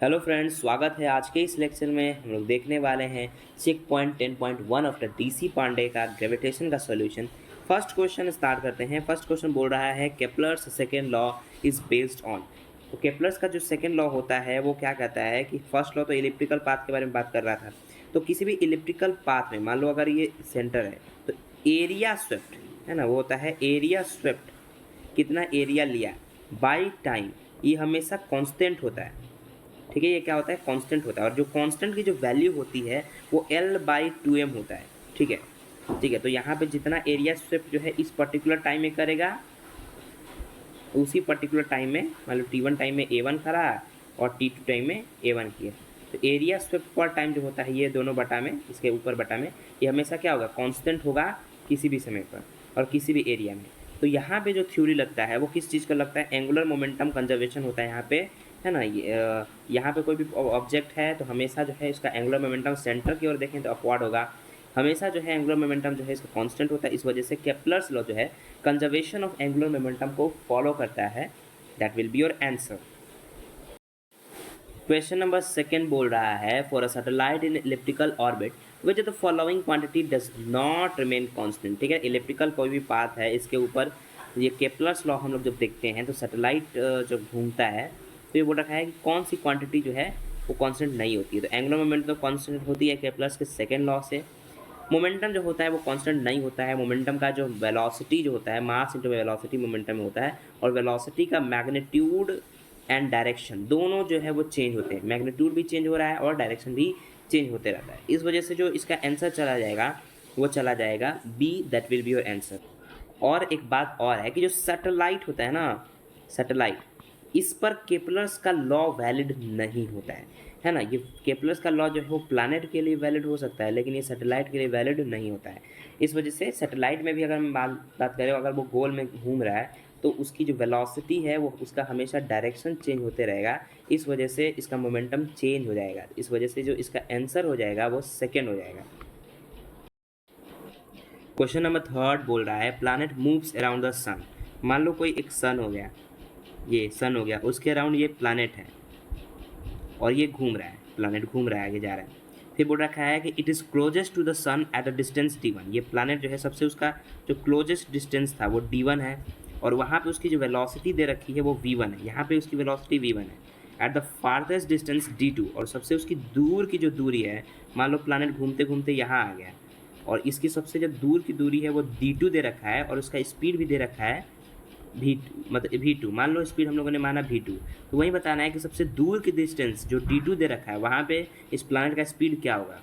Hello friends, स्वागत है। आज के इस लेक्चर में हम लोग देखने वाले हैं check point 10.1 of the DC Pandey का ग्रेविटेशन का सॉल्यूशन। फर्स्ट क्वेश्चन स्टार्ट करते हैं। फर्स्ट क्वेश्चन बोल रहा है Kepler's second law is based on. तो केप्लर्स का जो सेकेंड लॉ होता है वो क्या कहता है कि फर्स्ट लॉ तो इलिप्टिकल पाथ के बारे में बात कर रहा था। तो किसी भी इलिप्टिकल पाथ में मान लो अगर ये सेंटर है तो एरिया स्वेप्ट है ना, वो होता है एरिया स्वेप्ट, कितना एरिया लिया बाई टाइम, ये हमेशा कांस्टेंट होता है। ठीक है, ये क्या होता है, कांस्टेंट होता है। और जो कांस्टेंट की जो वैल्यू होती है वो L/2m होता है। ठीक है, ठीक है। तो यहाँ पे जितना एरिया स्वेप्ट जो है इस पर्टिकुलर टाइम में करेगा, उसी पर्टिकुलर टाइम में मान लो T1 टाइम में A1 करा और T2 टाइम में A1 किया, तो एरिया स्वेप्ट पर टाइम जो होता है ये दोनों बटा में, इसके ऊपर बटा में, ये हमेशा क्या होगा, कांस्टेंट होगा किसी भी समय पर और किसी भी एरिया में। तो यहाँ पे जो थ्योरी लगता है वो किस चीज़ का लगता है, एंगुलर मोमेंटम कंजर्वेशन होता है यहाँ पे, है ना। यहाँ पे कोई भी ऑब्जेक्ट है तो हमेशा जो है इसका एंगुलर मोमेंटम सेंटर की ओर देखें तो अपवर्ड होगा, हमेशा जो है एंगुलर मोमेंटम जो है इसका कांस्टेंट होता है। इस वजह से केप्लर्स लॉ जो है कंजर्वेशन ऑफ एंगुलर मोमेंटम को फॉलो करता है। That will be your answer. Question number second बोल रहा है for a satellite in elliptical orbit which the following quantity does not remain constant. ठीक है, इलिप्टिकल कोई भी पाथ है इसके ऊपर ये केप्लर्स लॉ हम लोग जब देखते हैं तो सैटेलाइट जब घूमता है तो ये बोल रखा है कि कौन सी क्वांटिटी जो है वो कांस्टेंट नहीं होती है। तो एंगुलर मोमेंटम तो कांस्टेंट होती है केप्लर्स के सेकेंड लॉ से। मोमेंटम जो होता है वो कांस्टेंट नहीं होता है। मोमेंटम का जो वेलोसिटी जो होता है, मास इंटू वेलोसिटी मोमेंटम में होता है, और वेलोसिटी का मैग्नीट्यूड एंड डायरेक्शन दोनों जो है वो चेंज होते हैं। मैग्नीट्यूड भी चेंज हो रहा है और डायरेक्शन भी चेंज होते रहता है। इस वजह से जो इसका आंसर चला जाएगा वो चला जाएगा B, that will be your answer. और एक बात और है कि जो सैटेलाइट होता है ना, सैटेलाइट, इस पर केपलर्स का लॉ वैलिड नहीं होता है ना। ये केपलर्स का लॉ जो है वो प्लैनेट के लिए वैलिड हो सकता है लेकिन ये सैटेलाइट के लिए वैलिड नहीं होता है। इस वजह से सैटेलाइट में भी अगर हम बात करें, अगर वो गोल में घूम रहा है तो उसकी जो वेलोसिटी है वो उसका हमेशा डायरेक्शन चेंज होते रहेगा। इस वजह से इसका मोमेंटम चेंज हो जाएगा। इस वजह से जो इसका आंसर हो जाएगा वो सेकेंड हो जाएगा। क्वेश्चन नंबर थर्ड बोल रहा है प्लैनेट मूव्स अराउंड द सन। मान लो कोई एक सन हो गया, ये सन हो गया, उसके अराउंड ये प्लैनेट है और ये घूम रहा है, प्लैनेट घूम रहा है, आगे जा रहा है। फिर बोल रखा है कि it is closest to the sun at a distance d1। ये प्लैनेट जो है सबसे उसका जो क्लोजेस्ट डिस्टेंस था वो d1 है, और वहाँ पे उसकी जो वेलोसिटी दे रखी है वो v1 है। यहाँ पे उसकी वेलोसिटी v1 है। At the farthest distance d2, और सबसे उसकी दूर की जो दूरी है, मान लो प्लैनेट घूमते घूमते यहाँ आ गया और इसकी सबसे जो दूर की दूरी है वो d2 दे रखा है, और उसका स्पीड भी दे रखा है v2, मतलब v2 मान लो, स्पीड हम लोगों ने माना v2। तो वही बताना है कि सबसे दूर की डिस्टेंस जो d2 दे रखा है वहाँ पे इस प्लैनेट का स्पीड क्या होगा।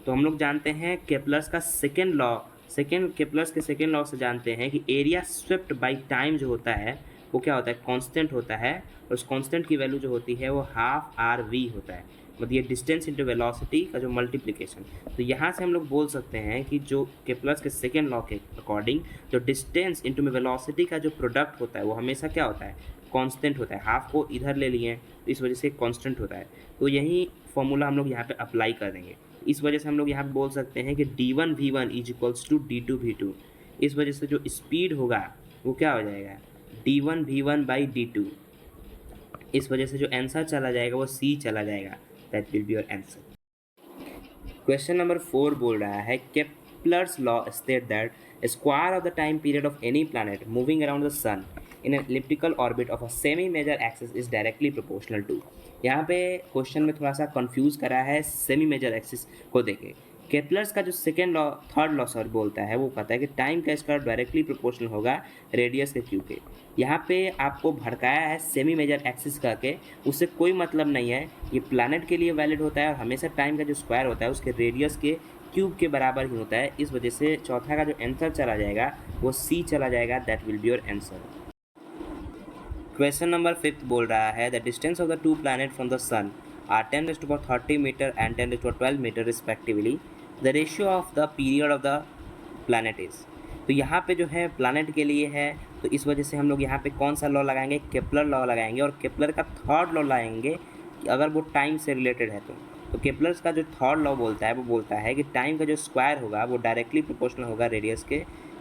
तो हम लोग जानते हैं केप्लर्स का सेकेंड लॉ, केप्लर्स के सेकेंड लॉ से जानते हैं कि एरिया स्वेप्ट बाई टाइम जो होता है वो क्या होता है, कांस्टेंट होता है, और उस कांस्टेंट की वैल्यू जो होती है वो हाफ आर वी होता है, मतलब ये डिस्टेंस इंटू वेलोसिटी का जो मल्टीप्लिकेशन। तो यहाँ से हम लोग बोल सकते हैं कि जो केप्लर्स के सेकेंड लॉ के अकॉर्डिंग जो डिस्टेंस इंटू वेलोसिटी का जो प्रोडक्ट होता है वो हमेशा क्या होता है, कांस्टेंट होता है। हाफ को इधर ले लिए तो इस वजह से कांस्टेंट होता है। तो यही फॉर्मूला हम लोग यहाँ पे अप्लाई कर देंगे। इस वजह से हम लोग यहाँ पे बोल सकते हैं कि d1 v1 is equals to d2 v2। इस वजह से जो स्पीड होगा वो क्या हो जाएगा, d1 v1 बाई d2। इस वजह से जो आंसर चला जाएगा वो सी चला जाएगा। That will be your answer. Question number 4 बोल रहा है Kepler's law state that square of the time period of any planet moving around the sun in an elliptical orbit of a semi major axis is directly proportional to. यहाँ पे question में थोड़ा सा confuse करा है semi major axis को देखे। Kepler's का जो second law, third law sorry बोलता है, वो कहता है कि टाइम का स्क्वायर डायरेक्टली प्रोपोर्शनल होगा रेडियस के क्यू के। यहाँ पे आपको भड़काया है सेमी मेजर एक्सिस करके, उससे कोई मतलब नहीं है। ये प्लैनेट के लिए वैलिड होता है और हमेशा टाइम का जो स्क्वायर होता है उसके रेडियस के क्यूब के बराबर ही होता है। इस वजह से चौथा का जो आंसर चला जाएगा वो सी चला जाएगा। That will be your answer. Question number 5 बोल रहा है the distance of the two planet from the sun are 10⁻30 metre and 10⁻12 metre respectively. The ratio of the period of the planet is. तो यहाँ पे जो है प्लैनेट के लिए है, तो इस वजह से हम लोग यहाँ पे कौन सा लॉ लगाएंगे, केप्लर लॉ लगाएंगे, और केप्लर का थर्ड लॉ लगाएंगे कि अगर वो टाइम से रिलेटेड है तो केप्लर्स का जो थर्ड लॉ बोलता है वो बोलता है कि टाइम का जो स्क्वायर होगा वो डायरेक्टली प्रोपोर्शनल होगा रेडियस के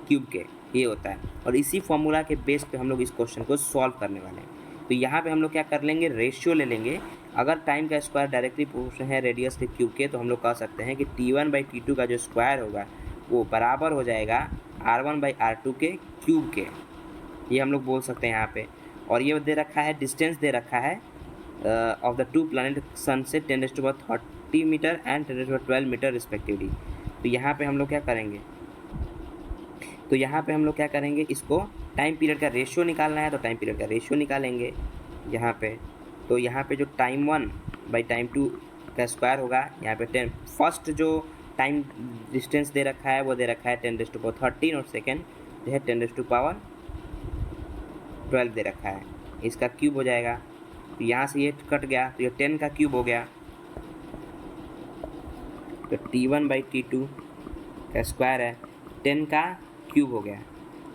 क्यूब के, ये होता है। और इसी फॉर्मूला के बेस पे हम लोग इस क्वेश्चन को सॉल्व करने वाले हैं। तो यहाँ पे हम लोग क्या कर लेंगे, रेशियो ले लेंगे अगर टाइम का स्क्वायर डायरेक्टली प्रोपोर्शनल है रेडियस के क्यूब के, तो हम लोग कह सकते हैं कि T1/T2 का जो स्क्वायर होगा वो बराबर हो जाएगा R1/R2 के क्यूब के। ये हम लोग बोल सकते हैं यहाँ पे। और ये दे रखा है, डिस्टेंस दे रखा है of the two planet sun से 10⁻30 मीटर एंड 10⁻12 मीटर रिस्पेक्टिवली। तो यहाँ पे हम लोग क्या करेंगे, इसको टाइम पीरियड का रेशियो निकालना है, तो टाइम पीरियड का रेशियो निकालेंगे यहाँ पे। तो यहाँ पे जो टाइम 1/टाइम 2 का स्क्वायर होगा, यहाँ पे 10 फर्स्ट जो टाइम डिस्टेंस दे रखा है वो दे रखा है 10⁻13 और सेकेंड जो है 10⁻12 दे रखा है, इसका क्यूब हो जाएगा। तो यहाँ से ये कट गया तो ये 10 का क्यूब हो गया, तो T1/T2 का स्क्वायर है 10 का क्यूब हो गया।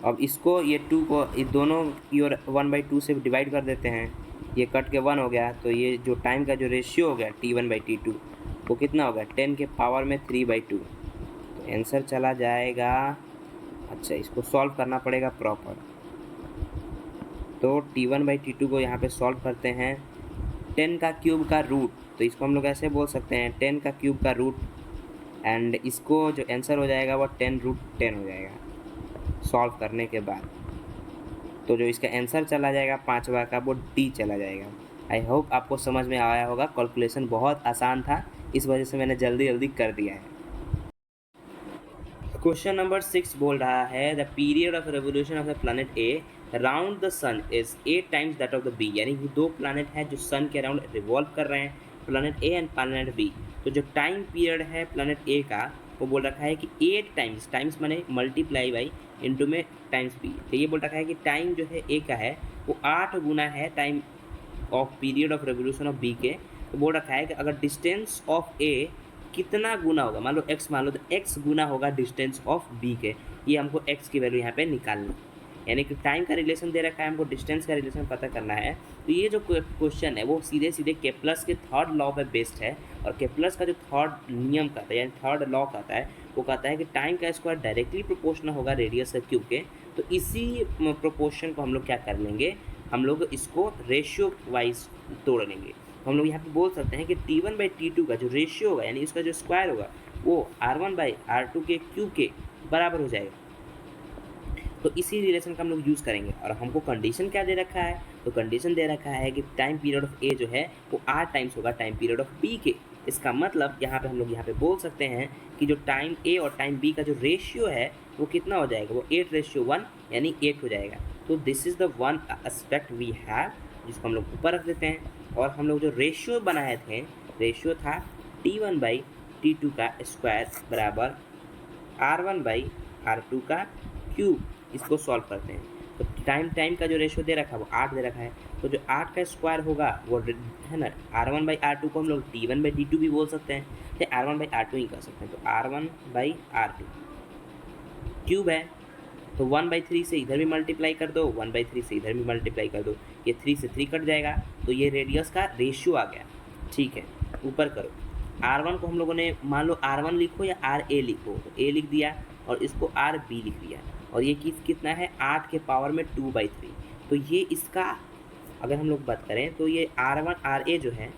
अब इसको ये 2 को इस दोनों की ओर 1/2 से डिवाइड कर देते हैं, ये कट के 1 हो गया। तो ये जो टाइम का जो रेशियो हो गया T1/T2 वो कितना होगा 10 के पावर में 3/2। तो आंसर चला जाएगा, अच्छा इसको सॉल्व करना पड़ेगा प्रॉपर। तो T1/T2 को यहाँ पे सॉल्व करते हैं, 10 का क्यूब का रूट, तो इसको हम लोग ऐसे बोल सकते हैं 10 का क्यूब का रूट, एंड इसको जो आंसर हो जाएगा वो 10√10 हो जाएगा सॉल्व करने के बाद। तो जो इसका आंसर चला जाएगा 5वां का वो D चला जाएगा। आई होप आपको समझ में आया होगा, कैलकुलेशन बहुत आसान था, इस वजह से मैंने जल्दी जल्दी कर दिया है। क्वेश्चन नंबर 6 बोल रहा है the period of revolution of the planet A around the sun is 8 times that of the B, यानी कि 2 प्लैनेट हैं जो सन के अराउंड रिवॉल्व कर रहे हैं, planet A and planet B. तो जो टाइम पीरियड है प्लैनेट ए का वो बोल रखा है कि 8 टाइम्स, टाइम्स माने मल्टीप्लाई बाई इंटू में टाइम्स बी। तो ये बोल रखा है कि टाइम जो है ए का है वो 8 गुना है time of period of revolution of B के। तो बोल रखा है कि अगर डिस्टेंस ऑफ ए कितना गुना होगा, मान लो x मान लो, तो x गुना होगा डिस्टेंस ऑफ b के। ये हमको x की वैल्यू यहाँ पे निकालनी है, यानी कि टाइम का रिलेशन दे रखा है, हमको डिस्टेंस का रिलेशन पता करना है। तो ये जो क्वेश्चन है वो सीधे सीधे केप्लस के थर्ड लॉ पे बेस्ड है, और केप्लस का जो थर्ड नियम कहता है यानी थर्ड लॉ कहता है वो कहता है कि टाइम का स्क्वायर डायरेक्टली प्रोपोर्शनल होगा रेडियस के क्यूब के। तो इसी प्रोपोर्शन को हम लोग क्या कर लेंगे, हम लोग इसको रेशियो वाइज तोड़ लेंगे। हम लोग यहाँ पे बोल सकते हैं कि T1/T2 का जो रेशियो होगा यानी उसका जो स्क्वायर होगा वो R1/R2 के क्यूब के बराबर हो जाएगा। तो इसी रिलेशन का हम लोग यूज़ करेंगे। और हमको कंडीशन क्या दे रखा है, तो कंडीशन दे रखा है कि टाइम पीरियड ऑफ ए जो है वो 8 टाइम्स होगा टाइम पीरियड ऑफ बी के। इसका मतलब यहाँ पे हम लोग यहाँ पे बोल सकते हैं कि जो टाइम ए और टाइम बी का जो रेशियो है वो कितना हो जाएगा, वो 8:1 यानी 8 हो जाएगा। तो this is the one aspect we have, जिसको हम लोग ऊपर रख देते हैं। और हम लोग जो रेशियो बनाए थे, रेशियो था T1/T2 का स्क्वायर बराबर R1/R2 का क्यूब। इसको सॉल्व करते हैं तो टाइम का जो रेशियो दे रखा है वो 8 दे रखा है। तो जो 8 का स्क्वायर होगा वो है ना, R1/R2 को हम लोग T1/T2 भी बोल सकते हैं, या R1/R2 ही कर सकते हैं। तो R1/R2 क्यूब है, तो 1/3 से इधर भी मल्टीप्लाई कर दो, 1/3 से इधर भी मल्टीप्लाई कर दो, ये 3 से 3 कट जाएगा। तो ये रेडियस का रेशियो आ गया, ठीक है। ऊपर करो, R1 को हम लोगों ने मान लो R1 लिखो या RA लिखो, तो A लिख दिया और इसको RB लिख दिया। और ये कितना है 8 के पावर में 2/3। तो ये इसका अगर हम लोग बात करें तो ये R1 RA जो है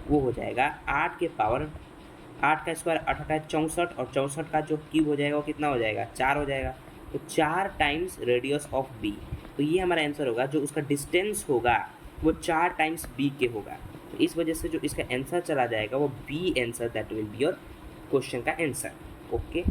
वो हो जाएगा 8 के पावर, 8 का स्क्वायर 8 का 64, और 64 का जो क्यूब हो जाएगा वो कितना हो जाएगा 4 हो जाएगा। तो 4 टाइम्स रेडियस ऑफ बी। तो ये हमारा आंसर होगा, जो उसका डिस्टेंस होगा वो 4 टाइम्स बी के होगा। तो इस वजह से जो इसका आंसर चला जाएगा वो B answer, that will be your question का आंसर। ओके,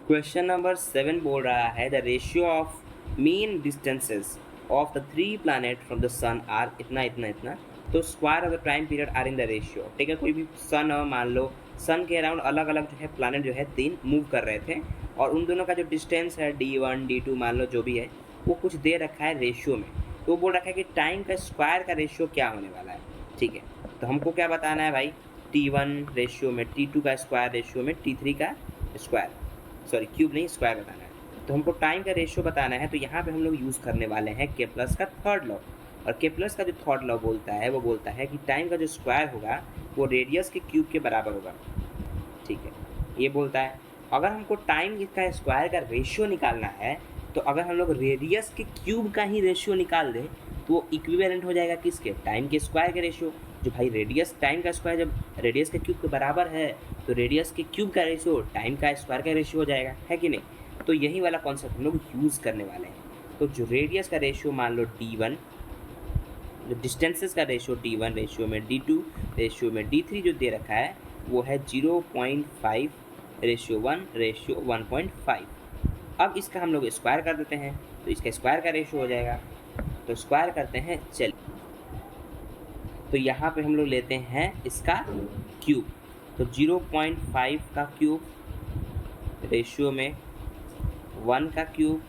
क्वेश्चन नंबर 7 बोल रहा है the ratio of mean distances of the 3 planet from the sun are इतना इतना इतना। तो square of the time period are in the ratio, ठीक है। कोई भी सन हो, मान लो सन के अराउंड अलग अलग जो है प्लैनेट जो है 3 मूव कर रहे थे, और उन दोनों का जो डिस्टेंस है D1 D2 मान लो जो भी है वो कुछ दे रखा है रेशियो में। तो वो बोल रखा है कि टाइम का स्क्वायर का रेशियो क्या होने वाला है, ठीक है। तो हमको क्या बताना है भाई, T1 रेशियो में T2 का स्क्वायर रेशियो में T3 का स्क्वायर, सॉरी क्यूब नहीं स्क्वायर बताना है। तो हमको टाइम का रेशियो बताना है, तो यहाँ पे हम लोग यूज़ करने वाले हैं केप्लस का थर्ड लॉ। और केप्लस का जो थर्ड लॉ बोलता है वो बोलता है कि टाइम का जो स्क्वायर होगा वो रेडियस के क्यूब के बराबर होगा, ठीक है। ये बोलता है अगर हमको टाइम का स्क्वायर का रेशियो निकालना है, तो अगर हम लोग रेडियस के क्यूब का ही रेशियो निकाल दें तो वो इक्विवेलेंट हो जाएगा किसके, टाइम के स्क्वायर के रेशियो। जो भाई रेडियस टाइम का स्क्वायर जब रेडियस के क्यूब के बराबर है तो रेडियस के क्यूब का रेशियो टाइम का स्क्वायर का रेशियो हो जाएगा, है कि नहीं। तो यही वाला कॉन्सेप्ट हम लोग यूज़ करने वाले हैं। तो जो रेडियस का रेशियो मान लो D1, जो डिस्टेंसेस का रेशियो D1 रेशियो में D2 रेशियो में D3 जो दे रखा है वो है 0.5 रेशियो 1 रेशियो 1.5। अब इसका हम लोग स्क्वायर कर देते हैं तो इसका स्क्वायर का रेशियो हो जाएगा। तो स्क्वायर करते हैं, चलिए तो यहाँ पे हम लोग लेते हैं इसका क्यूब। तो 0.5 का क्यूब रेशियो में 1 का क्यूब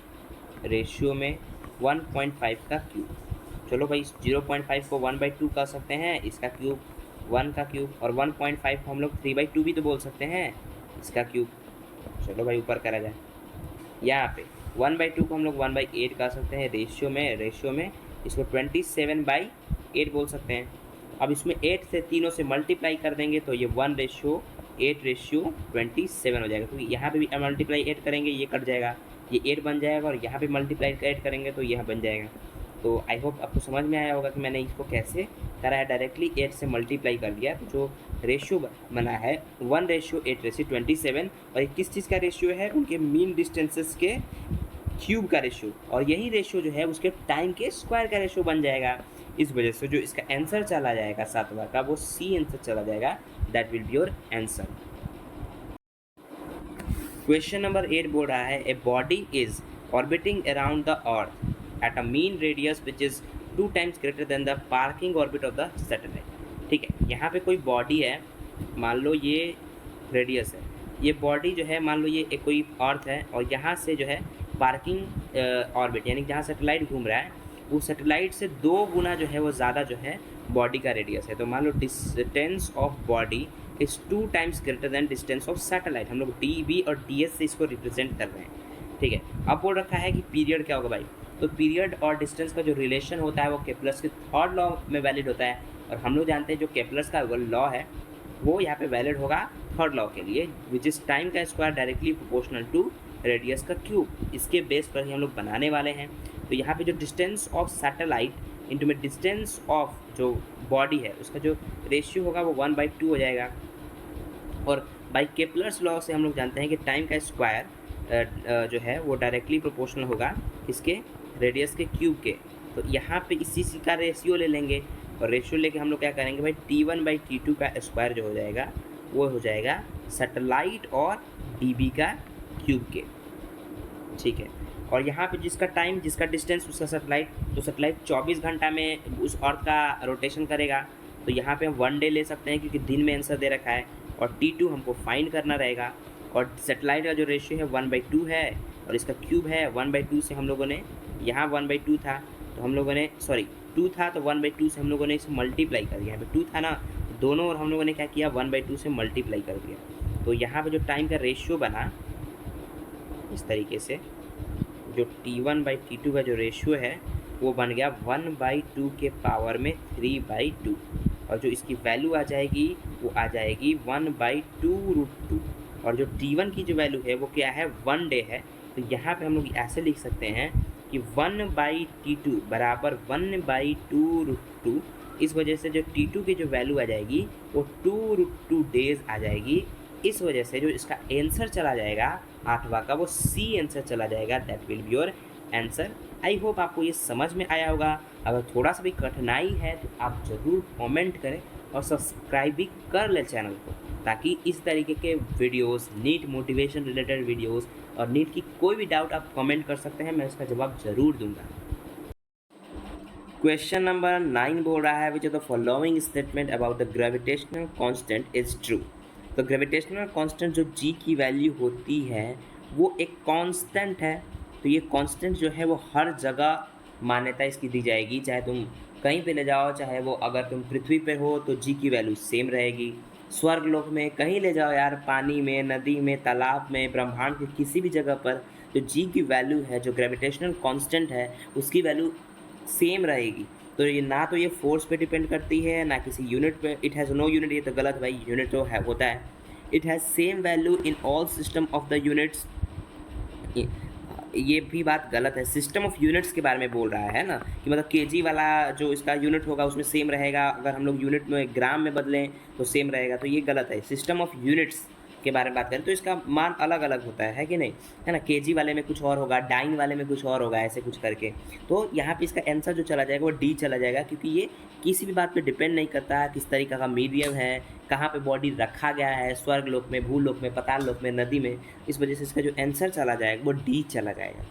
रेशियो में 1.5 का क्यूब। चलो भाई 0.5 को 1/2 कर सकते हैं, इसका क्यूब 1 का क्यूब, और 1.5 को हम लोग 3/2 भी तो बोल सकते हैं, इसका क्यूब। चलो भाई ऊपर करा जाए। यहाँ पे 1/2 को हम लोग 1/8 कर सकते हैं रेशियो में इसको 27/8 बोल सकते हैं। अब इसमें 8 से तीनों से मल्टीप्लाई कर देंगे तो ये 1/8/27 हो जाएगा, क्योंकि यहाँ पे भी मल्टीप्लाई 8 करेंगे ये कट जाएगा, ये 8 बन जाएगा, और यहाँ पे मल्टीप्लाई 8 करेंगे तो यह बन जाएगा। तो आई होप आपको समझ में आया होगा कि मैंने इसको कैसे करा है, डायरेक्टली 8 से मल्टीप्लाई कर दिया। तो जो रेशियो बना है 1/8/27, और ये किस चीज़ का रेशियो है, उनके मीन डिस्टेंसेस के क्यूब का रेशियो, और यही रेशियो जो है उसके टाइम के स्क्वायर का रेशियो बन जाएगा। इस वजह से जो इसका आंसर चला जाएगा 7वां का वो सी आंसर चला जाएगा, that will be your answer. Question number 8 बोल रहा है a body is orbiting around the earth at a mean radius which is 2 times greater than the parking orbit of the satellite। ठीक है, यहाँ पे कोई बॉडी है, मान लो ये रेडियस है, ये बॉडी जो है मान लो ये एक कोई अर्थ है, और यहाँ से जो है पार्किंग ऑर्बिट यानी जहाँ सैटेलाइट घूम रहा है वो सैटेलाइट से 2 गुना जो है वो ज़्यादा जो है बॉडी का रेडियस है। तो मान लो distance of body is 2 times greater than distance of satellite. हम लोग DB और DS से इसको रिप्रेजेंट कर रहे हैं। ठीक है, अब बोल रखा है कि पीरियड क्या होगा भाई, तो पीरियड और डिस्टेंस का जो रिलेशन होता है वो केपलर्स के थर्ड लॉ में वैलिड होता है, और हम लोग जानते हैं जो केपलर्स का लॉ है वो यहाँ पे वैलिड होगा थर्ड लॉ के लिए, विच इज़ टाइम का square directly proportional to radius का क्यूब। इसके बेस पर ही हम लोग बनाने वाले हैं। तो यहाँ पे जो डिस्टेंस ऑफ सैटेलाइट इंटू में डिस्टेंस ऑफ जो बॉडी है उसका जो रेशियो होगा वो 1/2 हो जाएगा, और बाई केपलर्स लॉ से हम लोग जानते हैं कि टाइम का स्क्वायर जो है वो डायरेक्टली प्रोपोर्शनल होगा इसके रेडियस के क्यूब के। तो यहाँ पे इसी का रेशियो ले लेंगे, और रेशियो लेके हम लोग क्या करेंगे भाई T1/T2 का स्क्वायर जो हो जाएगा वो हो जाएगा सैटेलाइट और DB का क्यूब के। ठीक है, और यहाँ पे जिसका टाइम जिसका डिस्टेंस उसका सैटेलाइट, तो सैटेलाइट 24 घंटा में उस अर्थ का रोटेशन करेगा। तो यहाँ पे हम 1 डे ले सकते हैं क्योंकि दिन में आंसर दे रखा है, और T2 हमको फाइंड करना रहेगा, और सैटेलाइट का जो रेशियो है 1/2 है और इसका क्यूब है 1/2 से हम लोगों ने यहाँ 1/2 था तो हम लोगों ने 2 था तो 1/2 से हम लोगों ने इसे मल्टीप्लाई कर दिया। यहाँ पे 2 था ना, दोनों और हम लोगों ने क्या किया 1/2 से मल्टीप्लाई कर दिया। तो यहाँ पे जो टाइम का रेशियो बना इस तरीके से, जो T1/T2 का जो रेशियो है वो बन गया 1/2 के पावर में 3/2, और जो इसकी वैल्यू आ जाएगी वो आ जाएगी 1/2√2, और जो T1 की जो वैल्यू है वो क्या है 1 डे है। तो यहाँ पे हम लोग ऐसे लिख सकते हैं कि 1/T2 बराबर 1/2√2। इस वजह से जो T2 की जो वैल्यू आ जाएगी वो 2√2 डेज आ जाएगी। इस वजह से जो इसका आंसर चला जाएगा 8वां का वो सी आंसर चला जाएगा, that will be your answer. I hope आपको ये समझ में आया होगा। अगर थोड़ा सा भी कठिनाई है तो आप ज़रूर कमेंट करें और सब्सक्राइब भी कर लें चैनल को, ताकि इस तरीके के videos, NEET motivation related videos और नीट की कोई भी डाउट आप कमेंट कर सकते हैं, मैं उसका जवाब ज़रूर दूंगा। क्वेश्चन नंबर 9 बोल रहा है which of the following statement about the gravitational constant is true. तो ग्रेविटेशनल कांस्टेंट जो जी की वैल्यू होती है वो एक कांस्टेंट है। तो ये कांस्टेंट जो है वो हर जगह मान्यता इसकी दी जाएगी, चाहे तुम कहीं पे ले जाओ, चाहे वो अगर तुम पृथ्वी पे हो तो जी की वैल्यू सेम रहेगी, स्वर्ग लोक में कहीं ले जाओ यार, पानी में, नदी में, तालाब में, ब्रह्मांड के किसी भी जगह पर जो जी की वैल्यू है, जो ग्रेविटेशनल कांस्टेंट है उसकी वैल्यू सेम रहेगी। तो ये ना तो ये फोर्स पे डिपेंड करती है ना किसी यूनिट पे, इट हैज़ नो यूनिट, ये तो गलत भाई, यूनिट तो है होता है। It has same value in all system of the units. ये भी बात गलत है। सिस्टम ऑफ यूनिट्स के बारे में बोल रहा है ना, कि मतलब केजी वाला जो इसका यूनिट होगा उसमें सेम रहेगा, अगर हम लोग यूनिट में ग्राम में बदलें तो सेम रहेगा, तो ये गलत है। सिस्टम ऑफ यूनिट्स के बारे में बात करें तो इसका मान अलग अलग होता है कि नहीं, है ना। केजी वाले में कुछ और होगा, डाइन वाले में कुछ और होगा, ऐसे कुछ करके। तो यहाँ पे इसका आंसर जो चला जाएगा वो डी चला जाएगा, क्योंकि ये किसी भी बात पे डिपेंड नहीं करता है किस तरीका का मीडियम है, कहाँ पे बॉडी रखा गया है, स्वर्ग लोक में, भूलोक में, पाताल लोक में, नदी में। इस वजह से इसका जो आंसर चला जाएगा वो डी चला जाएगा।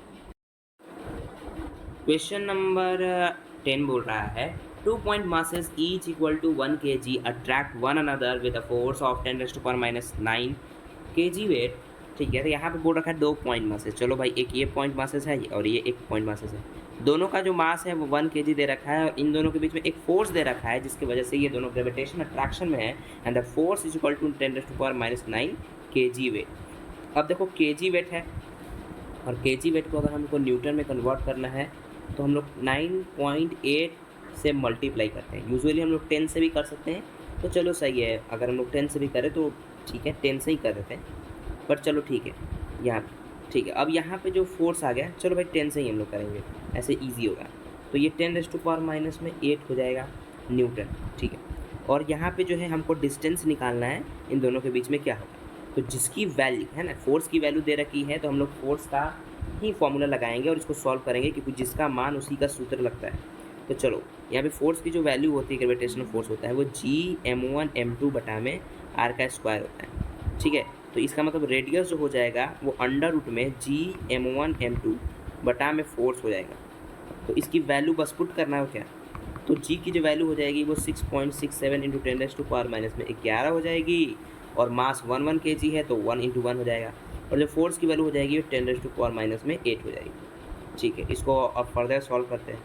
क्वेश्चन नंबर 10 बोल रहा है 2 point masses each equal to 1 kg attract one another with a force of 10 raised to power minus 9 kg weight। ठीक है, तो यहाँ पे बोल रखा है 2 पॉइंट मासेस। चलो भाई, एक ये पॉइंट मासेस है और ये एक पॉइंट मासेस है। दोनों का जो मास है वो 1 kg दे रखा है, और इन दोनों के बीच में एक फोर्स दे रखा है जिसकी वजह से ये दोनों ग्रेविटेशन अट्रैक्शन में है, and the force is equal to 10 raised to power minus 9 kg weight. अब देखो kg वेट है, और kg वेट को अगर हमको न्यूटन में कन्वर्ट करना है तो हम लोग 9.8 से मल्टीप्लाई करते हैं। यूजुअली हम लोग 10 से भी कर सकते हैं, तो चलो सही है, अगर हम लोग 10 से भी करें तो ठीक है, 10 से ही कर देते हैं, पर चलो ठीक है यहाँ ठीक है। अब यहाँ पे जो फोर्स आ गया, चलो भाई 10 से ही हम लोग करेंगे, ऐसे ईजी होगा। तो ये 10 raised to power minus में 8 हो जाएगा न्यूटन, ठीक है। और यहाँ पे जो है हमको डिस्टेंस निकालना है इन दोनों के बीच में क्या होगा, तो जिसकी वैल्यू है ना, फोर्स की वैल्यू दे रखी है, तो हम लोग फोर्स का ही फॉर्मूला लगाएंगे और इसको सॉल्व करेंगे, क्योंकि जिसका मान उसी का सूत्र लगता है। तो चलो, यहाँ पे फोर्स की जो वैल्यू होती है, ग्रेविटेशनल फोर्स होता है वो Gm1m2 बटा में r का स्क्वायर होता है, ठीक है। तो इसका मतलब रेडियस जो हो जाएगा वो अंडर रूट में Gm1m2 बटा में फोर्स हो जाएगा। तो इसकी वैल्यू बस पुट करना है क्या, तो G की जो वैल्यू हो जाएगी वो 6.67 into 10 raised to power minus में 11 हो जाएगी, और मास 1 kg है तो 1 इंटू 1 हो जाएगा, और जो फोर्स की वैल्यू हो जाएगी वो 10 raised to power minus में 8 हो जाएगी, ठीक है। इसको अब फर्दर सॉल्व करते हैं।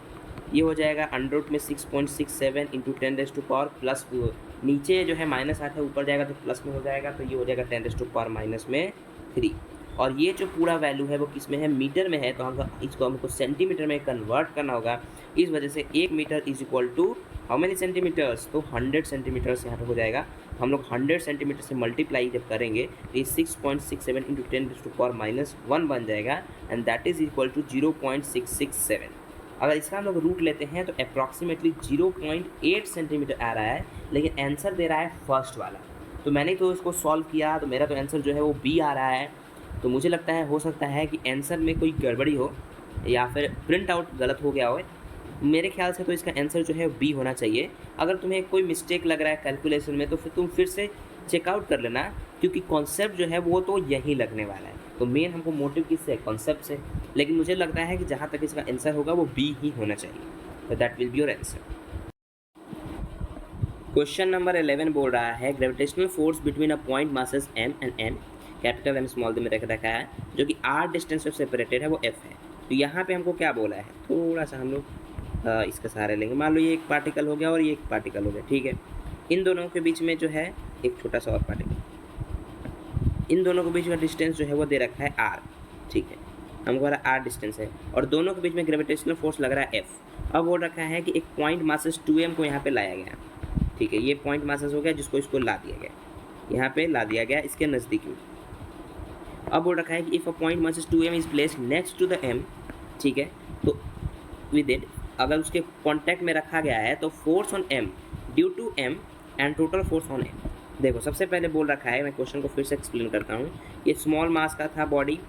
ये हो जाएगा अंडर रूट में 6.67 into 10 raised to power plus, नीचे जो है माइनस आता है, ऊपर जाएगा तो प्लस में हो जाएगा, तो ये हो जाएगा 10 raised to power minus में 3। और ये जो पूरा वैल्यू है वो किस में है, मीटर में है, तो इसको हमको सेंटीमीटर में कन्वर्ट करना होगा। इस वजह से 1 मीटर is equal to how many centimetres, तो 100 सेंटीमीटर्स यहाँ पे हो जाएगा। हम लोग 100 सेंटीमीटर से मल्टीप्लाई जब करेंगे तो ये 6.67 into 10 raised to power minus 1 बन जाएगा, and that is equal to 0.667। अगर इसका हम लोग रूट लेते हैं तो अप्रॉक्सीमेटली 0.8 सेंटीमीटर आ रहा है, लेकिन आंसर दे रहा है फर्स्ट वाला। तो मैंने तो इसको सॉल्व किया, तो मेरा तो आंसर जो है वो बी आ रहा है। तो मुझे लगता है, हो सकता है कि आंसर में कोई गड़बड़ी हो या फिर प्रिंट आउट गलत हो गया हो। मेरे ख्याल से तो इसका आंसर जो है बी होना चाहिए। अगर तुम्हें कोई मिस्टेक लग रहा है कैलकुलेशन में तो फिर तुम फिर से चेकआउट कर लेना, क्योंकि कॉन्सेप्ट जो है वो तो यही लगने वाला है। तो मेन हमको मोटिव किससे, कॉन्सेप्ट से, लेकिन मुझे लगता है कि जहाँ तक इसका आंसर होगा वो बी ही होना चाहिए। तो that will be your answer. Question number 11 बोल रहा है gravitational force between a point masses m and n, capital M small में रख रखा है, जो कि r डिस्टेंस से सेपरेटेड है, वो f है। तो यहाँ पे हमको क्या बोला है, थोड़ा सा हम लोग इसका सहारा लेंगे। मान लो ये एक पार्टिकल हो गया और ये एक पार्टिकल हो गया, ठीक है। इन दोनों के बीच में जो है एक छोटा सा और पार्टिकल, इन दोनों के बीच का डिस्टेंस जो है वो दे रखा है r, ठीक है। हमको बोला r डिस्टेंस है, और दोनों के बीच में ग्रेविटेशनल फोर्स लग रहा है f। अब बोल रखा है कि एक पॉइंट मासेस 2m को यहाँ पे लाया गया, ठीक है। ये पॉइंट मासेस हो गया जिसको इसको ला दिया गया, यहाँ पे ला दिया गया इसके नज़दीक में। अब बोल रखा है कि if a point masses 2m is placed next to the m, ठीक है, तो विद इट अगर उसके कॉन्टैक्ट में रखा गया है तो force on m due to m and total force on m। देखो, सबसे पहले बोल रखा है, मैं क्वेश्चन को फिर से एक्सप्लेन करता हूँ। ये स्मॉल मास का था बॉडी,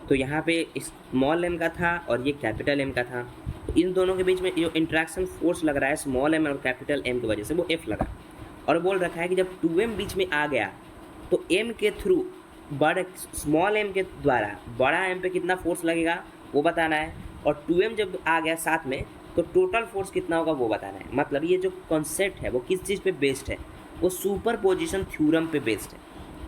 तो यहाँ पे स्मॉल m का था और ये कैपिटल M का था। तो इन दोनों के बीच में जो इंट्रैक्शन फोर्स लग रहा है स्मॉल m और कैपिटल M की वजह से, वो F लगा। और बोल रखा है कि जब 2m बीच में आ गया तो m के थ्रू बड़े स्मॉल m के द्वारा बड़ा m पे कितना फोर्स लगेगा वो बताना है, और 2m जब आ गया साथ में तो टोटल फोर्स कितना होगा वो बताना है। मतलब ये जो कॉन्सेप्ट है वो किस चीज़ पे बेस्ड है, वो सुपर पोजिशन थ्योरम पे बेस्ड है,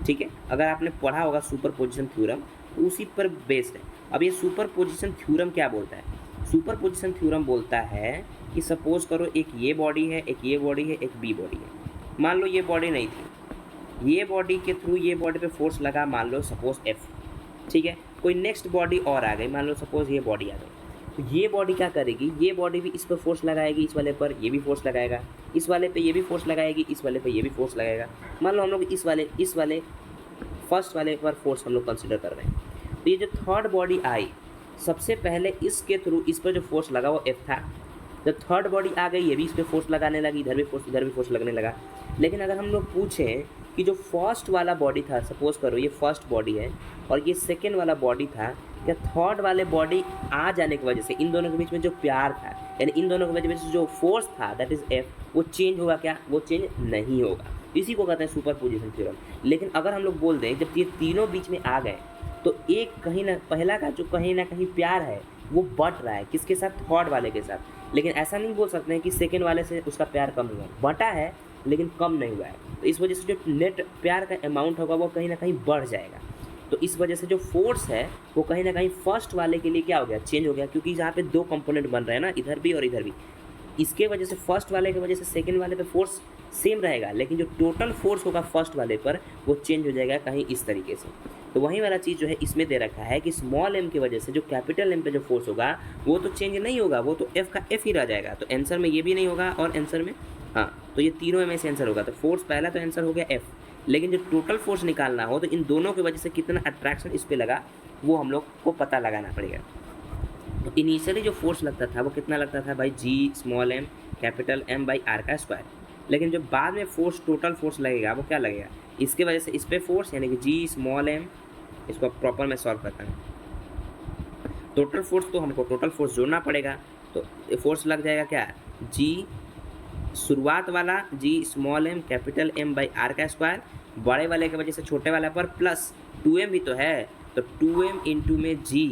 ठीक है। अगर आपने पढ़ा होगा सुपर पोजिशन थ्योरम तो उसी पर बेस्ड है। अब ये सुपर पोजिशन थ्योरम क्या बोलता है, सुपर पोजिशन थ्योरम बोलता है कि सपोज करो एक ये बॉडी है, एक ये बॉडी है, एक बी बॉडी है। मान लो ये बॉडी नहीं थी, ये बॉडी के थ्रू ये बॉडी पे फोर्स लगा, मान लो सपोज F, ठीक है। कोई नेक्स्ट बॉडी और आ गई, मान लो सपोज ये बॉडी आ गई, तो ये बॉडी क्या करेगी, ये बॉडी भी इस पर फोर्स लगाएगी, इस वाले पर ये भी फोर्स लगाएगा, इस वाले पे ये भी फोर्स लगाएगी, इस वाले पे ये भी फोर्स लगाएगा। मान लो हम लोग इस वाले फर्स्ट वाले पर फोर्स हम लोग कंसिडर कर रहे हैं। तो ये जो थर्ड बॉडी आई, सबसे पहले इसके थ्रू इस पर जो फोर्स लगा वो F था। जब थर्ड बॉडी आ गई, ये भी इस पर फोर्स लगाने लगी, इधर भी फोर्स लगने लगा। लेकिन अगर हम लोग पूछें कि जो फर्स्ट वाला बॉडी था, सपोज करो ये फर्स्ट बॉडी है और ये सेकेंड वाला बॉडी था, क्या थर्ड वाले बॉडी आ जाने की वजह से इन दोनों के बीच में जो प्यार था, यानी इन दोनों के वजह से जो फोर्स था दैट इज़ F, वो चेंज होगा क्या? वो चेंज नहीं होगा। इसी को कहते हैं सुपरपोजिशन थ्योरम। लेकिन अगर हम लोग बोल दें जब ये तीनों बीच में आ गए तो एक कहीं ना पहला का जो कहीं ना कहीं प्यार है वो बढ़ रहा है, किसके साथ? थर्ड वाले के साथ। लेकिन ऐसा नहीं बोल सकते हैं कि सेकेंड वाले से उसका प्यार कम हुआ, बटा है लेकिन कम नहीं हुआ है। तो इस वजह से जो नेट प्यार का अमाउंट होगा वो कहीं ना कहीं बढ़ जाएगा। तो इस वजह से जो फोर्स है वो कहीं ना कहीं फर्स्ट वाले के लिए क्या हो गया? चेंज हो गया, क्योंकि यहाँ पे दो कंपोनेंट बन रहे हैं ना, इधर भी और इधर भी। इसके वजह से फर्स्ट वाले की वजह से सेकेंड वाले पे फोर्स सेम रहेगा, लेकिन जो टोटल फोर्स होगा फर्स्ट वाले पर वो चेंज हो जाएगा कहीं इस तरीके से। तो वही वाला चीज़ जो है इसमें दे रखा है कि स्मॉल m की वजह से जो कैपिटल M पे जो फोर्स होगा वो तो चेंज नहीं होगा, वो तो F का F ही रह जाएगा। तो आंसर में ये भी नहीं होगा और आंसर में तो ये तीनों में से आंसर होगा। तो फोर्स पहला तो आंसर हो गया F, लेकिन जो टोटल फोर्स निकालना हो तो इन दोनों की वजह से कितना अट्रैक्शन इस पर लगा वो हम लोग को पता लगाना पड़ेगा। तो इनिशियली जो फोर्स लगता था वो कितना लगता था भाई? G small m capital M by R का स्क्वायर। लेकिन जो बाद में फोर्स टोटल फोर्स लगेगा वो क्या लगेगा? इसके वजह से इस पर फोर्स यानी कि G स्मॉल m, इसको प्रॉपर में सॉल्व करता हूँ। टोटल फोर्स तो हमको टोटल फोर्स जोड़ना पड़ेगा, तो फोर्स लग जाएगा क्या? G शुरुआत वाला G small m capital M by R का स्क्वायर, बड़े वाले की वजह से छोटे वाला पर प्लस 2m भी तो है, तो 2m इंटू में G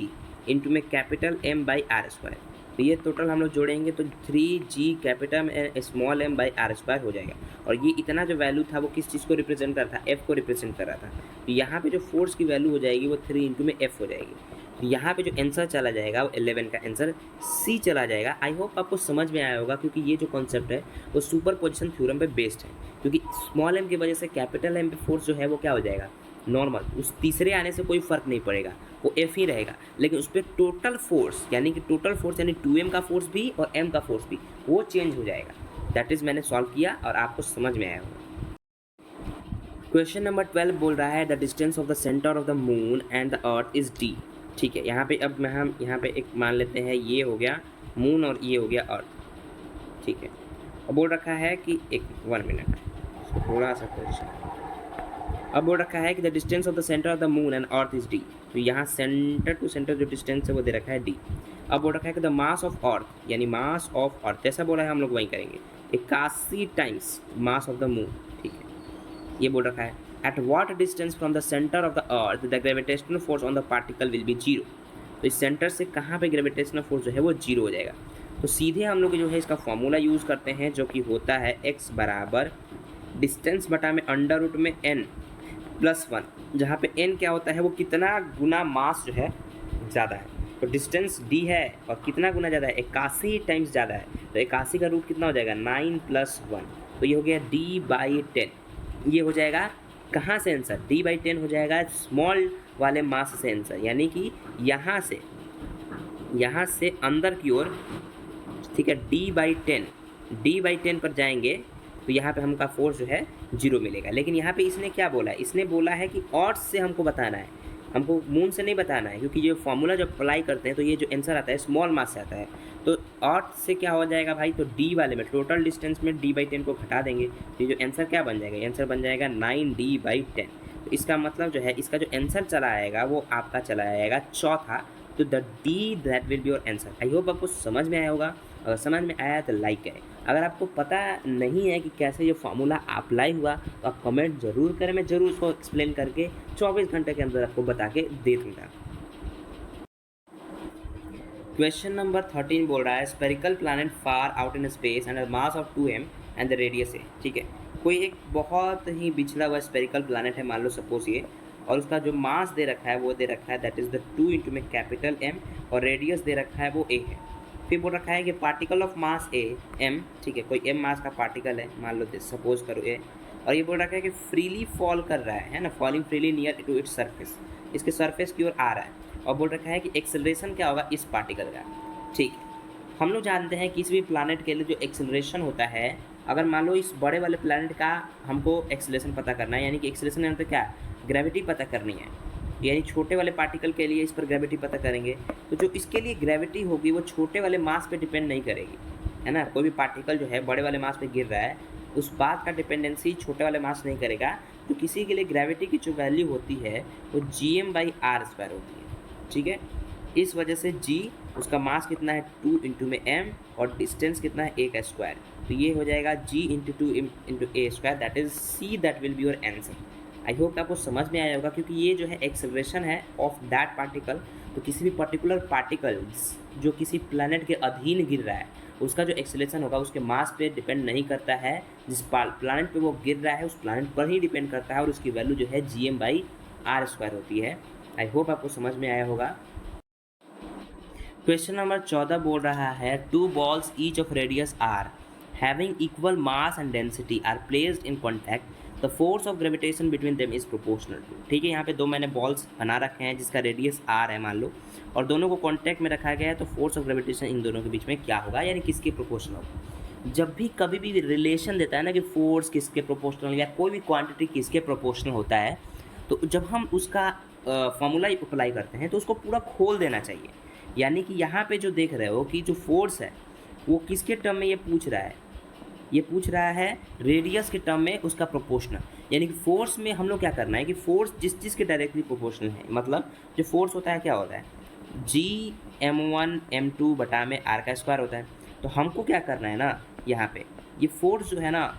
इंटू में capital M by R square. तो ये टोटल हम लोग जोड़ेंगे तो 3G capital small m by R square हो जाएगा। और ये इतना जो वैल्यू था वो किस चीज़ को रिप्रेजेंट कर रहा था? F को रिप्रेजेंट कर रहा था। तो यहाँ पे जो फोर्स की वैल्यू हो जाएगी वो 3 इंटू में F हो जाएगी। तो यहाँ पे जो आंसर चला जाएगा वो 11 का आंसर C चला जाएगा। आई होप आपको समझ में आया होगा, क्योंकि ये जो कॉन्सेप्ट है वो सुपर पोजिशन थ्योरम पे बेस्ड है। क्योंकि स्मॉल m की वजह से कैपिटल M पे फोर्स जो है वो क्या हो जाएगा? नॉर्मल, उस तीसरे आने से कोई फ़र्क नहीं पड़ेगा, वो F ही रहेगा। लेकिन उस पर टोटल फोर्स यानी 2m का फोर्स भी और m का फोर्स भी वो चेंज हो जाएगा। दैट इज़ मैंने सॉल्व किया और आपको समझ में आया होगा। क्वेश्चन नंबर 12 बोल रहा है the distance of the centre of the moon and the earth is d। ठीक है, यहाँ पे अब हम यहाँ पे एक मान लेते हैं, ये हो गया मून और ये हो गया अर्थ। ठीक है, अब बोल रखा है कि 1 मिनट थोड़ा सा क्वेश्चन। अब बोल रखा है कि the distance of the centre of the moon and earth is d। तो यहाँ सेंटर टू सेंटर जो डिस्टेंस है वो दे रखा है d। अब बोल रखा है कि द मास ऑफ अर्थ यानी मास ऑफ अर्थ जैसा बोला है हम लोग वही करेंगे, 81 times mass of the moon. ठीक है, ये बोल रखा है at what distance from the centre of the earth the gravitational force on the particle will be 0। तो इस सेंटर से कहाँ पे ग्रेविटेशनल फोर्स जो है वो 0 हो जाएगा। तो सीधे हम लोग जो है इसका फॉर्मूला यूज़ करते हैं जो कि होता है x बराबर डिस्टेंस बटा में अंडर रूट में n प्लस 1, जहाँ पे n क्या होता है वो कितना गुना मास जो है ज़्यादा है। तो डिस्टेंस d है और कितना गुना ज़्यादा है? 81 टाइम्स ज़्यादा है। तो 81 का रूट कितना हो जाएगा? 9 प्लस 1, तो ये हो गया d/10। ये हो जाएगा कहाँ से आंसर? d/10 हो जाएगा स्मॉल वाले मास से आंसर, यानी कि यहाँ से अंदर की ओर। ठीक है, d/10 पर जाएंगे तो यहाँ पे हमका फोर्स जो है 0 मिलेगा। लेकिन यहाँ पे इसने क्या बोला है? इसने बोला है कि अर्थ से हमको बताना है, हमको मून से नहीं बताना है, क्योंकि ये फॉर्मूला जब अप्लाई करते हैं तो ये जो आंसर आता है स्मॉल मास से आता है। तो अर्थ से क्या हो जाएगा भाई? तो d वाले में टोटल डिस्टेंस में d/10 को घटा देंगे तो ये जो आंसर क्या बन जाएगा? आंसर बन जाएगा 9d/10। तो इसका मतलब जो है इसका जो आंसर चला आएगा वो आपका चला आएगा चौथा। तो the d that will be your answer. I hope आपको समझ में आया होगा। अगर समझ में आया तो लाइक करें। अगर आपको पता नहीं है कि कैसे ये फार्मूला अप्लाई हुआ तो आप कमेंट ज़रूर करें, मैं ज़रूर उसको एक्सप्लेन करके 24 घंटे के अंदर आपको बता के दे दूँगा। क्वेश्चन नंबर 13 बोल रहा है spherical planet far out in space and mass of 2m and the radius a. ठीक है, कोई एक बहुत ही बिछड़ा हुआ स्पेरिकल प्लैनेट है, मान लो सपोज ये, और उसका जो मास दे रखा है वो दे रखा है दैट इज़ द 2 इंटू में कैपिटल M, और रेडियस दे रखा है वो a है। फिर बोल रखा है कि particle of mass a m। ठीक है, कोई m मास का पार्टिकल है, मान लो सपोज करो a, और ये बोल रखा है कि फ्रीली फॉल कर रहा है ना, falling freely near to its surface, इसके सरफेस की ओर आ रहा है। और बोल रखा है कि एक्सेलरेशन क्या होगा इस पार्टिकल का। ठीक है, हम लोग जानते हैं किसी भी प्लैनेट के लिए जो एक्सेलरेशन होता है, अगर मान लो इस बड़े वाले प्लैनेट का हमको एक्सेलरेशन पता करना है, यानी कि एक्सेलरेशन यानी तो क्या, ग्रेविटी पता करनी है, यानी छोटे वाले पार्टिकल के लिए इस पर ग्रेविटी पता करेंगे, तो जो इसके लिए ग्रेविटी होगी वो छोटे वाले मास पे डिपेंड नहीं करेगी, है ना। कोई भी पार्टिकल जो है बड़े वाले मास पे गिर रहा है, उस बात का डिपेंडेंसी छोटे वाले मास नहीं करेगा। तो किसी के लिए ग्रेविटी की जो वैल्यू होती है वो gm/r² होती है, ठीक है। इस वजह से g उसका मास कितना है 2 इंटू में m और डिस्टेंस कितना है a का स्क्वायर, तो ये हो जाएगा g into 2 into a square, that is c, that will be your answer. I hope आपको समझ में आया होगा, क्योंकि ये जो है एक्सेलरेशन है ऑफ दैट पार्टिकल। तो किसी भी पर्टिकुलर पार्टिकल्स जो किसी प्लैनेट के अधीन गिर रहा है, उसका जो एक्सेलरेशन होगा उसके मास पे डिपेंड नहीं करता है, जिस प्लैनेट पे वो गिर रहा है उस प्लैनेट पर ही डिपेंड करता है, और उसकी वैल्यू जो है gm/r² होती है। आई होप आपको समझ में आया होगा। क्वेश्चन नंबर 14 बोल रहा है 2 balls each of radius r having equal mass and density are placed in contact, the force of gravitation between them is proportional to। ठीक है, यहाँ पे दो मैंने बॉल्स बना रखे हैं जिसका रेडियस r है मान लो, और दोनों को कॉन्टैक्ट में रखा गया है, तो फोर्स ऑफ ग्रेविटेशन इन दोनों के बीच में क्या होगा, यानी किसके प्रोपोर्शनल होगा। जब भी कभी भी रिलेशन देता है ना कि फोर्स किसके प्रोपोर्शनल या कोई भी क्वांटिटी किसके प्रोपोर्शनल होता है, तो जब हम उसका फॉर्मूला अप्लाई करते हैं तो उसको पूरा खोल देना चाहिए। यानी कि यहाँ पे जो देख रहे हो कि जो फोर्स है वो किसके टर्म में ये पूछ रहा है, ये पूछ रहा है रेडियस के टर्म में उसका प्रोपोर्शनल। यानी कि फोर्स में हम लोग क्या करना है कि फोर्स जिस चीज़ के डायरेक्टली प्रोपोर्शनल है, मतलब जो फोर्स होता है क्या होता है gm1m2/r² होता है। तो हमको क्या करना है ना, यहाँ पे ये फोर्स जो है ना,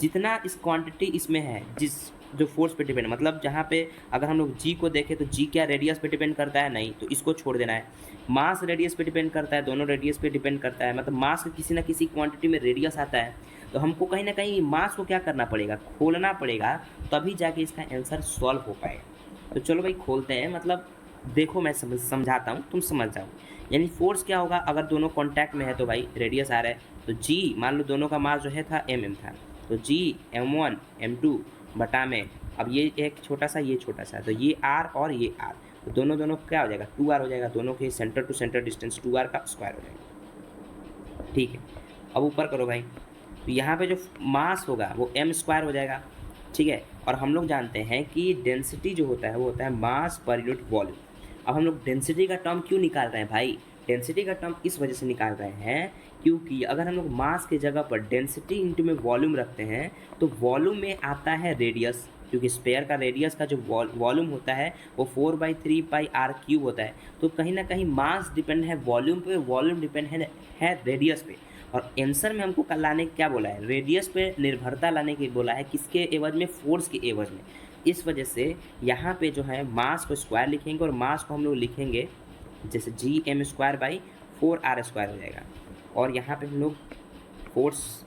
जितना इस क्वांटिटी इसमें है, जिस जो फोर्स पे डिपेंड, मतलब जहाँ पे अगर हम लोग जी को देखें तो जी क्या रेडियस पे डिपेंड करता है, नहीं, तो इसको छोड़ देना है। मास रेडियस पे डिपेंड करता है, दोनों रेडियस पे डिपेंड करता है, मतलब मास का किसी ना किसी क्वांटिटी में रेडियस आता है, तो हमको कहीं ना कहीं मास को क्या करना पड़ेगा, खोलना पड़ेगा, तभी जाके इसका आंसर सॉल्व हो पाएगा। तो चलो भाई खोलते हैं, मतलब देखो मैं समझाता हूँ, तुम समझ जाओ। यानी फोर्स क्या होगा, अगर दोनों कॉन्टैक्ट में है तो भाई रेडियस आ रहा है, तो जी मान लो दोनों का मास जो है था mm था, तो gm1 m2 बटा में, अब ये एक छोटा सा ये छोटा सा, तो ये r और ये r, तो दोनों क्या हो जाएगा 2r हो जाएगा, दोनों के centre to centre distance 2r का स्क्वायर हो जाएगा। ठीक है, अब ऊपर करो भाई, तो यहाँ पे जो मास होगा वो m² हो जाएगा, ठीक है। और हम लोग जानते हैं कि डेंसिटी जो होता है वो होता है मास पर यूनिट वॉल्यूम। अब हम लोग डेंसिटी का टर्म क्यों निकाल रहे हैं भाई, डेंसिटी का टर्म इस वजह से निकाल रहे हैं क्योंकि अगर हम लोग मास के जगह पर डेंसिटी इंटू में वॉल्यूम रखते हैं तो वॉल्यूम में आता है रेडियस, क्योंकि स्पेयर का रेडियस का जो वॉल्यूम होता है वो 4/3πr³ होता है। तो कहीं ना कहीं मास डिपेंड है वॉल्यूम पे, वॉल्यूम डिपेंड है रेडियस पे। और आंसर में हमको लाने क्या बोला है, रेडियस पे निर्भरता लाने की बोला है, किसके एवज में, फोर्स के एवज में। इस वजह से यहाँ पे जो है मास को स्क्वायर लिखेंगे और मास को हम लोग लिखेंगे जैसे gm²/4r² हो जाएगा। और यहाँ पे हम लोग फोर्स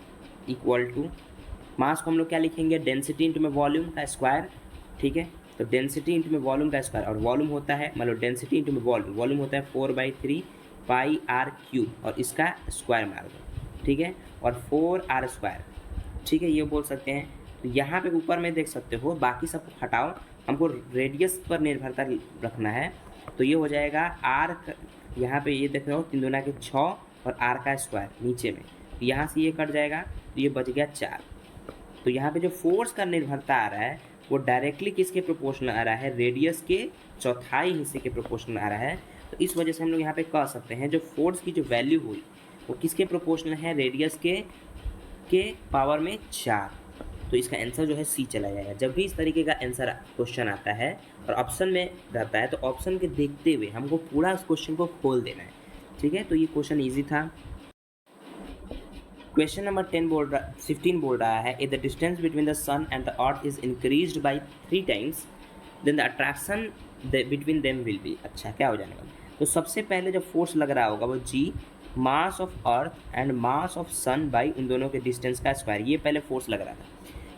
इक्वल टू मास को हम लोग क्या लिखेंगे, डेंसिटी इंटू में वॉल्यूम का स्क्वायर, ठीक है। तो डेंसिटी इंटू में वॉल्यूम का स्क्वायर, और वॉल्यूम होता है मतलब डेंसिटी इंटू में वॉल्यूम होता है 4/3πr³ और इसका स्क्वायर मार दो, ठीक है, और 4r², ठीक है, ये बोल सकते हैं। तो यहाँ पे ऊपर में देख सकते हो, बाकी सब हटाओ, हमको रेडियस पर निर्भरता रखना है। तो ये हो जाएगा r, यहाँ पे ये देख रहे हो 3 दूना के 6 और r का स्क्वायर नीचे में, तो यहाँ से ये कट जाएगा, तो ये बच गया 4। तो यहाँ पे जो फोर्स का निर्भरता आ रहा है वो डायरेक्टली किसके प्रोपोर्शनल आ रहा है, रेडियस के चौथाई हिस्से के प्रोपोर्शनल आ रहा है। तो इस वजह से हम लोग यहाँ पे कह सकते हैं जो फोर्स की जो वैल्यू हुई वो किसके प्रोपोर्शनल है, रेडियस के पावर में 4। तो इसका आंसर जो है सी चला जाएगा। जब भी इस तरीके का आंसर क्वेश्चन आता है और ऑप्शन में रहता है तो ऑप्शन के देखते हुए हमको पूरा उस क्वेश्चन को खोल देना है, ठीक है। तो ये क्वेश्चन ईजी था। क्वेश्चन नंबर 15 बोल रहा है if the distance between the sun and the earth is increased by 3 times then the attraction between them will be. अच्छा, क्या हो जाएगा, तो सबसे पहले जो फोर्स लग रहा होगा वो G mass of earth and mass of sun by उन दोनों के डिस्टेंस का स्क्वायर, ये पहले फोर्स लग रहा था।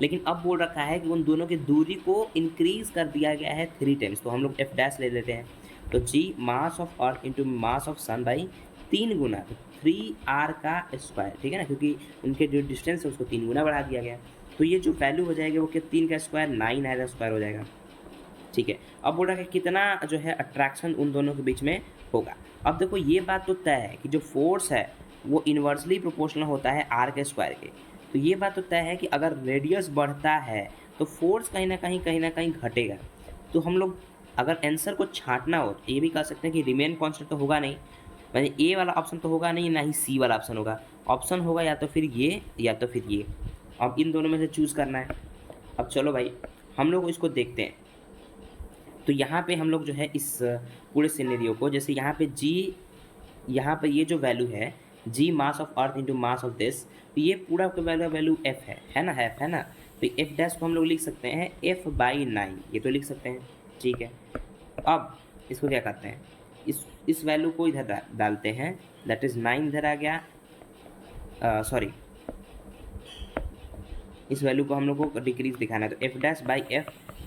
लेकिन अब बोल रखा है कि उन दोनों की दूरी को इंक्रीज कर दिया गया है 3 टाइम्स, तो हम लोग f' ले लेते हैं। तो G mass of earth into mass of sun by 3 गुना, तो 3r का स्क्वायर, ठीक है ना, क्योंकि उनके जो डिस्टेंस है उसको 3 गुना बढ़ा दिया गया। तो ये जो वैल्यू हो जाएगी वो क्या, 3 का स्क्वायर 9r का स्क्वायर हो जाएगा, ठीक है। अब बोल रहा है कि कितना जो है अट्रैक्शन उन दोनों के बीच में होगा। अब देखो ये बात तो तय है कि जो फोर्स है वो इन्वर्सली प्रोपोर्शनल होता है आर के स्क्वायर के। तो ये बात तो तय है कि अगर रेडियस बढ़ता है तो फोर्स कहीं ना कहीं घटेगा। तो हम लोग अगर आंसर को छांटना हो तो ये भी कह सकते हैं कि रिमेन कांस्टेंट तो होगा नहीं, यानी ए वाला ऑप्शन तो होगा नहीं, ना ही सी वाला ऑप्शन होगा। ऑप्शन होगा या तो फिर ये या तो फिर ये। अब इन दोनों में से चूज़ करना है। अब चलो भाई हम लोग इसको देखते हैं। तो यहाँ पे हम लोग जो है इस पूरे सिनेरियो को, जैसे यहाँ पे जी, यहाँ पे ये जो वैल्यू है G mass of earth into mass of this, तो ये पूरा का वैल्यू एफ है ना, है ना। तो एफ डैश को हम लोग लिख सकते हैं एफ बाई 9, ये तो लिख सकते हैं, ठीक है। अब इसको क्या करते हैं, इस वैल्यू को इधर डालते हैं, दैट इज़ 9 इधर आ गया, सॉरी इस वैल्यू को हम लोग को डिक्रीज दिखाना है। तो एफ डैश बाई एफ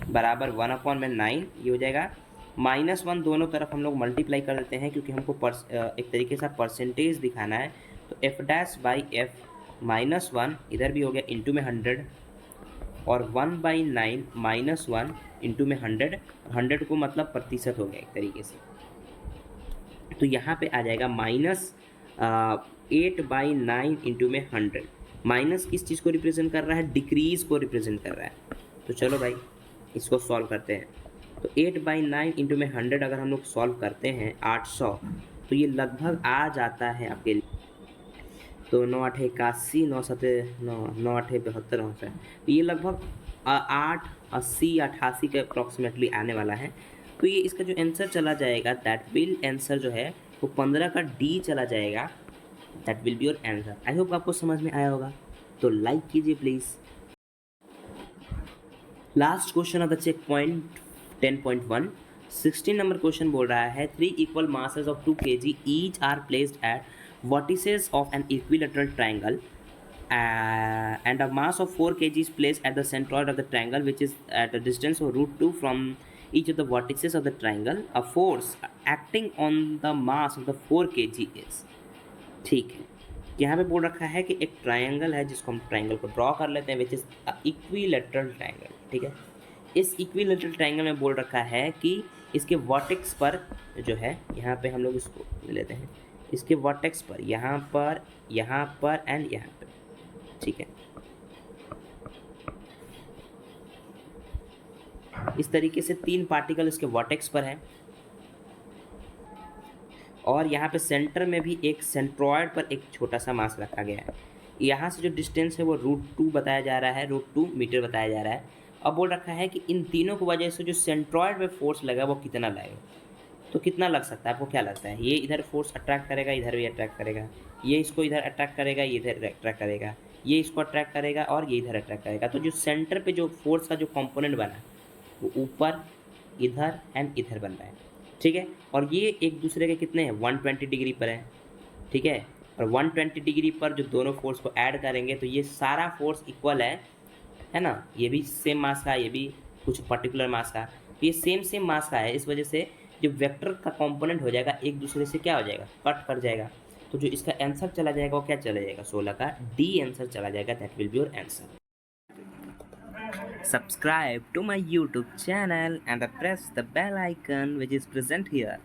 बराबर 1/9 ये हो जाएगा। -1 दोनों तरफ हम लोग मल्टीप्लाई कर देते हैं क्योंकि हमको एक तरीके से परसेंटेज दिखाना है। तो एफ डैश बाई एफ -1 इधर भी हो गया इंटू में 100, और 1/9 -1 इंटू में 100, 100 को मतलब प्रतिशत हो गया एक तरीके से। तो यहाँ पे आ जाएगा -8/9 इंटू में 100। माइनस किस चीज़ को रिप्रेजेंट कर रहा है, डिक्रीज को रिप्रेजेंट कर रहा है। तो चलो भाई इसको सॉल्व करते हैं। तो 8/9 इंटू में 100 अगर हम लोग सॉल्व करते हैं 800, तो ये लगभग आ जाता है आपके लिए, तो 9×8 = 81, 9×8 = 72 होता है। तो ये लगभग 880-88 के अप्रॉक्सीमेटली आने वाला है। तो ये इसका जो आंसर चला जाएगा, दैट विल आंसर जो है वो 15 का डी चला जाएगा। That will be your answer. I hope आपको समझ में आया होगा, तो लाइक कीजिए please. Last question of the check point 10.1, 16 number question बोल रहा है 3 equal masses of 2 kg each are placed at vertices of an equilateral triangle, and a mass of 4 kg is placed at the centroid of the triangle which is at a distance of √2 from each of the vertices of the triangle. A force acting on the mass of the 4 kg is, ठीक है। यहाँ पे बोल रखा है कि एक triangle है जिसको हम ट्रायंगल को ड्रॉ कर लेते हैं, विच इज़ इक्विलेटरल ट्रायंगल, ठीक है। इस इक्विलेटरल ट्रायंगल में बोल रखा है कि इसके वर्टेक्स पर जो है, यहाँ पे हम लोग इसको ले लेते हैं, इसके वर्टेक्स पर यहाँ पर एंड यहाँ पर, ठीक है। इस तरीके से 3 पार्टिकल इसके वर्टेक्स पर है, और यहाँ पे सेंटर में भी एक सेंट्रॉयड पर एक छोटा सा मास रखा गया है। यहाँ से जो डिस्टेंस है वो √2 बताया जा रहा है, √2 मीटर बताया जा रहा है। अब बोल रखा है कि इन तीनों की वजह से जो सेंट्रॉयड में फोर्स लगा वो कितना लगेगा। तो कितना लग सकता है, आपको क्या लगता है? ये इधर फोर्स अट्रैक्ट करेगा, इधर भी अट्रैक्ट करेगा, ये इसको इधर अट्रैक्ट करेगा, ये इधर अट्रैक्ट करेगा, ये इसको अट्रैक्ट करेगा और ये इधर अट्रैक्ट करेगा। तो जो सेंटर पे जो फोर्स का जो कंपोनेंट बना वो ऊपर, इधर एंड इधर बन रहा है, ठीक है। और ये एक दूसरे के कितने हैं, 120 डिग्री पर है, ठीक है। और 120 डिग्री पर जो दोनों फोर्स को ऐड करेंगे तो ये सारा फोर्स इक्वल है ना। ये भी सेम मास का, ये भी कुछ पर्टिकुलर मास का, तो ये सेम मास का है। इस वजह से जो वेक्टर का कंपोनेंट हो जाएगा एक दूसरे से क्या हो जाएगा, कट कर जाएगा। तो जो इसका आंसर चला जाएगा वो क्या चला जाएगा, 16 का डी आंसर चला जाएगा। That will be your answer. Subscribe to my YouTube channel and press the bell icon which is present here.